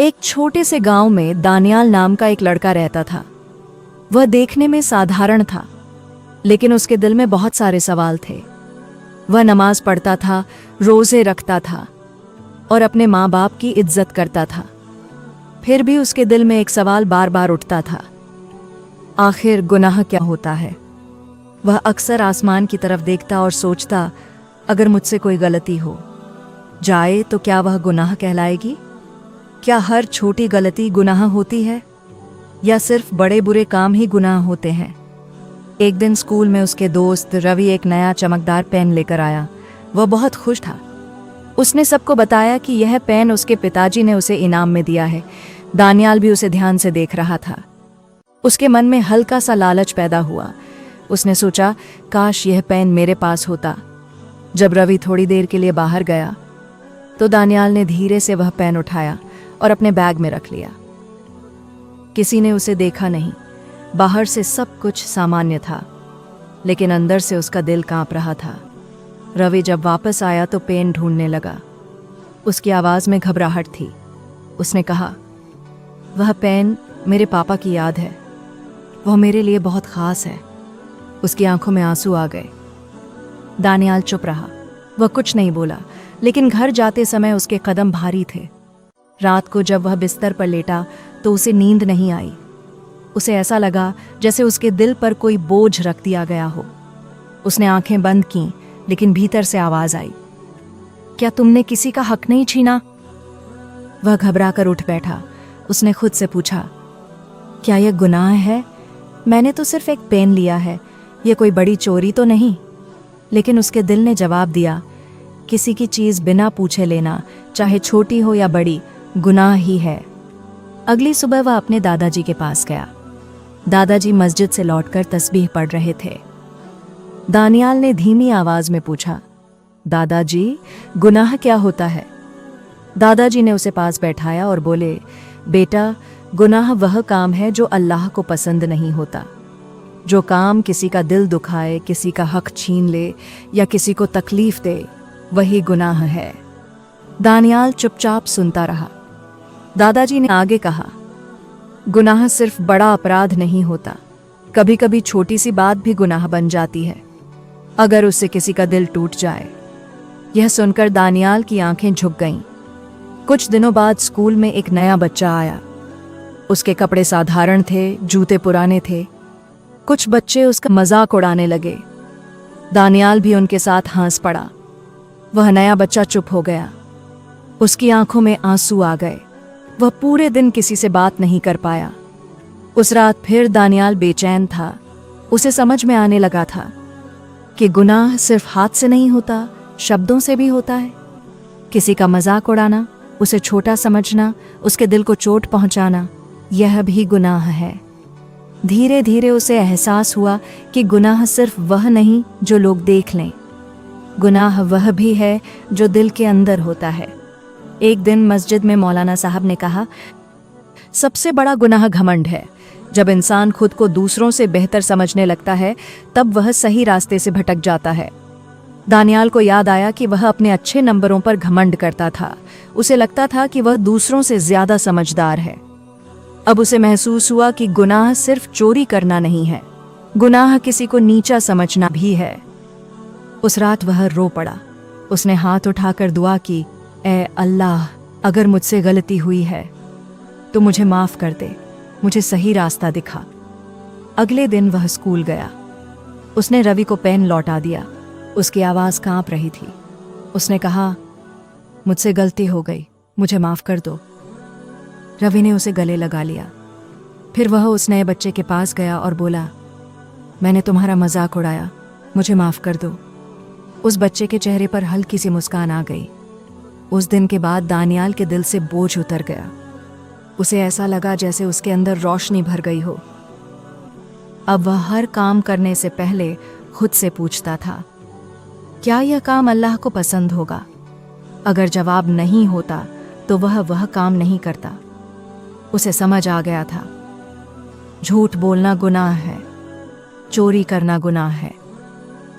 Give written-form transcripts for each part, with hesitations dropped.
एक छोटे से गांव में दानियाल नाम का एक लड़का रहता था। वह देखने में साधारण था, लेकिन उसके दिल में बहुत सारे सवाल थे। वह नमाज पढ़ता था, रोजे रखता था और अपने माँ बाप की इज्जत करता था। फिर भी उसके दिल में एक सवाल बार बार उठता था, आखिर गुनाह क्या होता है। वह अक्सर आसमान की तरफ देखता और सोचता, अगर मुझसे कोई गलती हो जाए तो क्या वह गुनाह कहलाएगी? क्या हर छोटी गलती गुनाह होती है या सिर्फ बड़े बुरे काम ही गुनाह होते हैं? एक दिन स्कूल में उसके दोस्त रवि एक नया चमकदार पेन लेकर आया। वह बहुत खुश था। उसने सबको बताया कि यह पेन उसके पिताजी ने उसे इनाम में दिया है। दानियाल भी उसे ध्यान से देख रहा था। उसके मन में हल्का सा लालच पैदा हुआ। उसने सोचा, काश यह पेन मेरे पास होता। जब रवि थोड़ी देर के लिए बाहर गया तो दानियाल ने धीरे से वह पेन उठाया और अपने बैग में रख लिया। किसी ने उसे देखा नहीं। बाहर से सब कुछ सामान्य था, लेकिन अंदर से उसका दिल कांप रहा था। रवि जब वापस आया तो पेन ढूंढने लगा। उसकी आवाज में घबराहट थी। उसने कहा, वह पेन मेरे पापा की याद है। वह मेरे लिए बहुत खास है। उसकी आंखों में आंसू आ गए। दानियाल चुप रहा। वह कुछ नहीं बोला, लेकिन घर जाते समय उसके कदम भारी थे। रात को जब वह बिस्तर पर लेटा तो उसे नींद नहीं आई। उसे ऐसा लगा जैसे उसके दिल पर कोई बोझ रख दिया गया हो। उसने आंखें बंद कीं, लेकिन भीतर से आवाज आई, क्या तुमने किसी का हक नहीं छीना? वह घबराकर उठ बैठा। उसने खुद से पूछा, क्या यह गुनाह है? मैंने तो सिर्फ एक पेन लिया है, यह कोई बड़ी चोरी तो नहीं। लेकिन उसके दिल ने जवाब दिया, किसी की चीज बिना पूछे लेना, चाहे छोटी हो या बड़ी, गुनाह ही है। अगली सुबह वह अपने दादाजी के पास गया। दादाजी मस्जिद से लौटकर तस्बीह पढ़ रहे थे। दानियाल ने धीमी आवाज में पूछा, दादाजी, गुनाह क्या होता है? दादाजी ने उसे पास बैठाया और बोले, बेटा, गुनाह वह काम है जो अल्लाह को पसंद नहीं होता। जो काम किसी का दिल दुखाए, किसी का हक छीन ले या किसी को तकलीफ दे, वही गुनाह है। दानियाल चुपचाप सुनता रहा। दादाजी ने आगे कहा, गुनाह सिर्फ बड़ा अपराध नहीं होता, कभी कभी छोटी सी बात भी गुनाह बन जाती है, अगर उससे किसी का दिल टूट जाए। यह सुनकर दानियाल की आंखें झुक गईं। कुछ दिनों बाद स्कूल में एक नया बच्चा आया। उसके कपड़े साधारण थे, जूते पुराने थे। कुछ बच्चे उसका मजाक उड़ाने लगे। दानियाल भी उनके साथ हंस पड़ा। वह नया बच्चा चुप हो गया। उसकी आंखों में आंसू आ गए। वह पूरे दिन किसी से बात नहीं कर पाया। उस रात फिर दानियाल बेचैन था। उसे समझ में आने लगा था कि गुनाह सिर्फ हाथ से नहीं होता, शब्दों से भी होता है। किसी का मजाक उड़ाना, उसे छोटा समझना, उसके दिल को चोट पहुंचाना, यह भी गुनाह है। धीरे धीरे उसे एहसास हुआ कि गुनाह सिर्फ वह नहीं जो लोग देख लें, गुनाह वह भी है जो दिल के अंदर होता है। एक दिन मस्जिद में मौलाना साहब ने कहा, सबसे बड़ा गुनाह घमंड है। जब इंसान खुद को दूसरों से बेहतर समझने लगता है, तब वह सही रास्ते से भटक जाता है। दानियाल को याद आया कि वह अपने अच्छे नंबरों पर घमंड करता था। उसे लगता था कि वह दूसरों से ज्यादा समझदार है। अब उसे महसूस हुआ कि गुनाह सिर्फ चोरी करना नहीं है, गुनाह किसी को नीचा समझना भी है। उस रात वह रो पड़ा। उसने हाथ उठाकर दुआ की, ए अल्लाह, अगर मुझसे गलती हुई है तो मुझे माफ कर दे, मुझे सही रास्ता दिखा। अगले दिन वह स्कूल गया। उसने रवि को पेन लौटा दिया। उसकी आवाज कांप रही थी। उसने कहा, मुझसे गलती हो गई, मुझे माफ कर दो। रवि ने उसे गले लगा लिया। फिर वह उस नए बच्चे के पास गया और बोला, मैंने तुम्हारा मजाक उड़ाया, मुझे माफ कर दो। उस बच्चे के चेहरे पर हल्की सी मुस्कान आ गई। उस दिन के बाद दानियाल के दिल से बोझ उतर गया। उसे ऐसा लगा जैसे उसके अंदर रोशनी भर गई हो। अब वह हर काम करने से पहले खुद से पूछता था, क्या यह काम अल्लाह को पसंद होगा? अगर जवाब नहीं होता तो वह काम नहीं करता। उसे समझ आ गया था, झूठ बोलना गुनाह है, चोरी करना गुनाह है,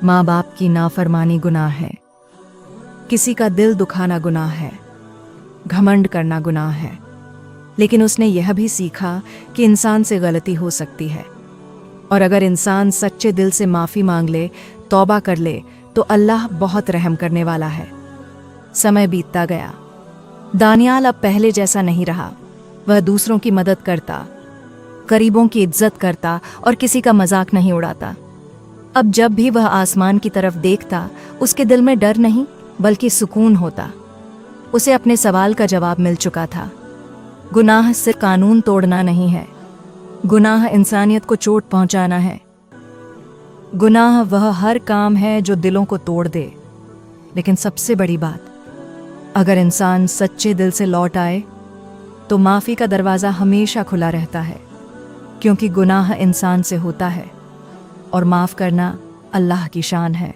माँ बाप की नाफरमानी गुनाह है, किसी का दिल दुखाना गुनाह है, घमंड करना गुनाह है। लेकिन उसने यह भी सीखा कि इंसान से गलती हो सकती है, और अगर इंसान सच्चे दिल से माफ़ी मांग ले, तौबा कर ले, तो अल्लाह बहुत रहम करने वाला है। समय बीतता गया। दानियाल अब पहले जैसा नहीं रहा। वह दूसरों की मदद करता, गरीबों की इज्जत करता और किसी का मजाक नहीं उड़ाता। अब जब भी वह आसमान की तरफ देखता, उसके दिल में डर नहीं बल्कि सुकून होता। उसे अपने सवाल का जवाब मिल चुका था। गुनाह सिर्फ कानून तोड़ना नहीं है, गुनाह इंसानियत को चोट पहुंचाना है। गुनाह वह हर काम है जो दिलों को तोड़ दे। लेकिन सबसे बड़ी बात, अगर इंसान सच्चे दिल से लौट आए तो माफ़ी का दरवाज़ा हमेशा खुला रहता है, क्योंकि गुनाह इंसान से होता है और माफ़ करना अल्लाह की शान है।